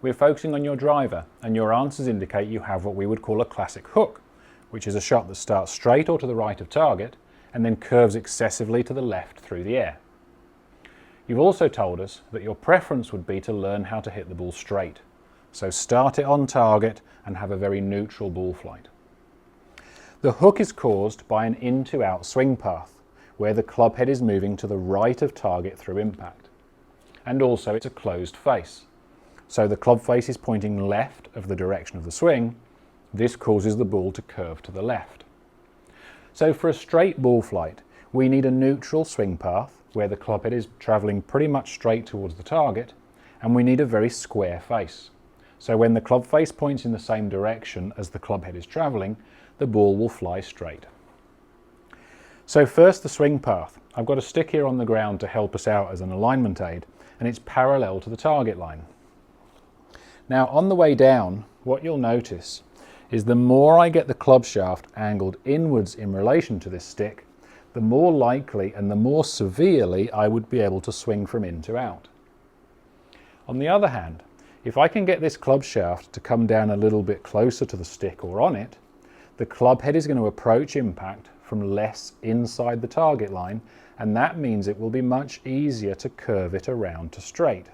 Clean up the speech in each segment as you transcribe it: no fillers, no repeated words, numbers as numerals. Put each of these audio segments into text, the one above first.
we're focusing on your driver, and your answers indicate you have what we would call a classic hook, which is a shot that starts straight or to the right of target and then curves excessively to the left through the air. You've also told us that your preference would be to learn how to hit the ball straight, so start it on target and have a very neutral ball flight. The hook is caused by an in to out swing path, where the club head is moving to the right of target through impact. And also it's a closed face. So the club face is pointing left of the direction of the swing. This causes the ball to curve to the left. So for a straight ball flight, we need a neutral swing path where the club head is travelling pretty much straight towards the target, and we need a very square face. So when the club face points in the same direction as the club head is travelling, the ball will fly straight. So first the swing path. I've got a stick here on the ground to help us out as an alignment aid, and it's parallel to the target line. Now on the way down, what you'll notice is the more I get the club shaft angled inwards in relation to this stick, the more likely and the more severely I would be able to swing from in to out. On the other hand, if I can get this club shaft to come down a little bit closer to the stick or on it, the club head is going to approach impact from less inside the target line, and that means it will be much easier to curve it around to straight.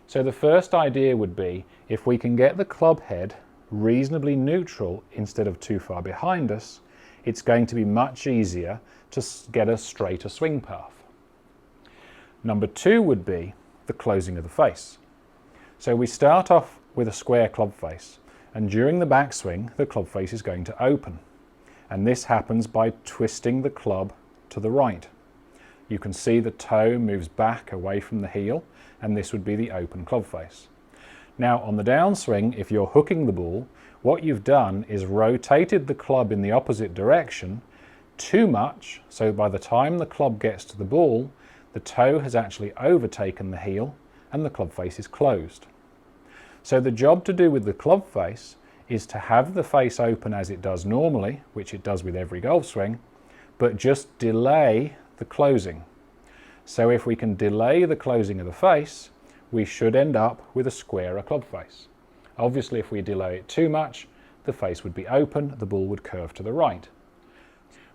So the first idea would be, if we can get the club head reasonably neutral instead of too far behind us, it's going to be much easier to get a straighter swing path. Number two would be the closing of the face. So we start off with a square club face, and during the backswing the club face is going to open, and this happens by twisting the club to the right. You can see the toe moves back away from the heel, and this would be the open club face. Now on the downswing, if you're hooking the ball, what you've done is rotated the club in the opposite direction too much, so by the time the club gets to the ball, the toe has actually overtaken the heel and the club face is closed. So the job to do with the club face is to have the face open as it does normally, which it does with every golf swing, but just delay the closing. So if we can delay the closing of the face, we should end up with a squarer club face. Obviously, if we delay it too much, the face would be open, the ball would curve to the right.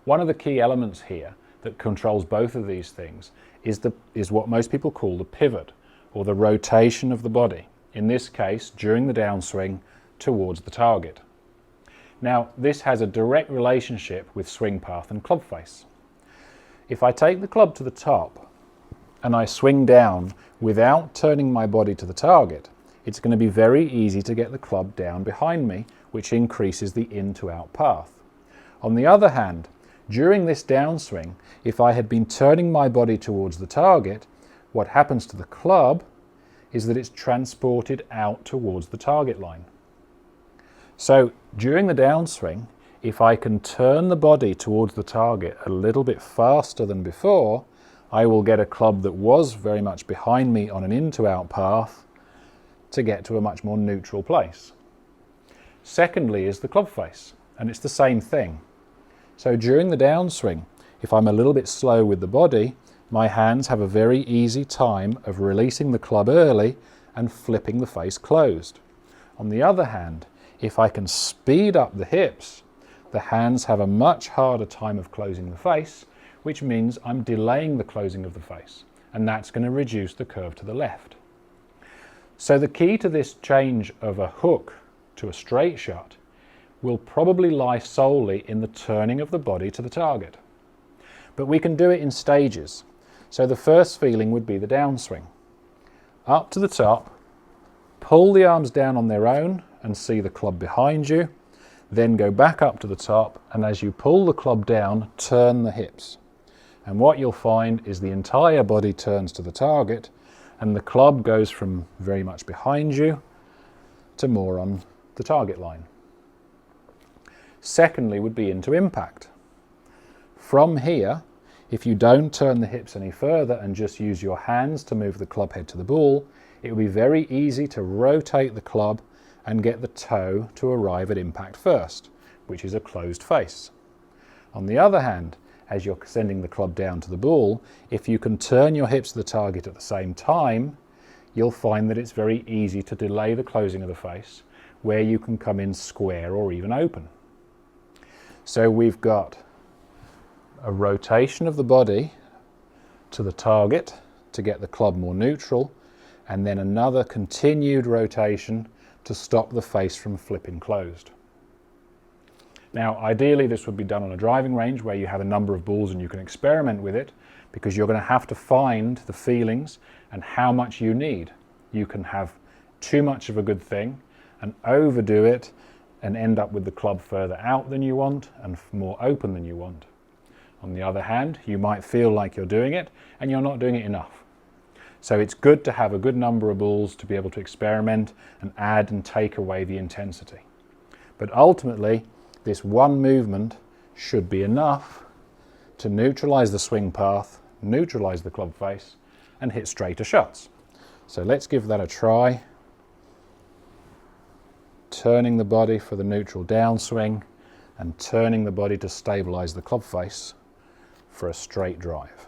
One of the key elements here that controls both of these things is what most people call the pivot, or the rotation of the body, in this case during the downswing towards the target. Now this has a direct relationship with swing path and club face. If I take the club to the top and I swing down without turning my body to the target, it's going to be very easy to get the club down behind me, which increases the in to out path. On the other hand, during this downswing, if I had been turning my body towards the target, what happens to the club is that it's transported out towards the target line. So during the downswing, if I can turn the body towards the target a little bit faster than before, I will get a club that was very much behind me on an in to out path to get to a much more neutral place. Secondly is the club face, and it's the same thing. So during the downswing, if I'm a little bit slow with the body, my hands have a very easy time of releasing the club early and flipping the face closed. On the other hand, if I can speed up the hips, the hands have a much harder time of closing the face, which means I'm delaying the closing of the face, and that's going to reduce the curve to the left. So the key to this change of a hook to a straight shot will probably lie solely in the turning of the body to the target. But we can do it in stages. So the first feeling would be the downswing. Up to the top, pull the arms down on their own and see the club behind you, then go back up to the top, and as you pull the club down, turn the hips. And what you'll find is the entire body turns to the target, and the club goes from very much behind you to more on the target line. Secondly would be into impact. From here, if you don't turn the hips any further and just use your hands to move the club head to the ball, it will be very easy to rotate the club and get the toe to arrive at impact first, which is a closed face. On the other hand, as you're sending the club down to the ball, if you can turn your hips to the target at the same time, you'll find that it's very easy to delay the closing of the face, where you can come in square or even open. So we've got a rotation of the body to the target to get the club more neutral, and then another continued rotation to stop the face from flipping closed. Now, ideally this would be done on a driving range where you have a number of balls and you can experiment with it, because you're going to have to find the feelings and how much you need. You can have too much of a good thing and overdo it and end up with the club further out than you want and more open than you want. On the other hand, you might feel like you're doing it and you're not doing it enough. So it's good to have a good number of balls to be able to experiment and add and take away the intensity. But ultimately, this one movement should be enough to neutralize the swing path, neutralize the club face, and hit straighter shots. So let's give that a try. Turning the body for the neutral downswing and turning the body to stabilize the club face for a straight drive.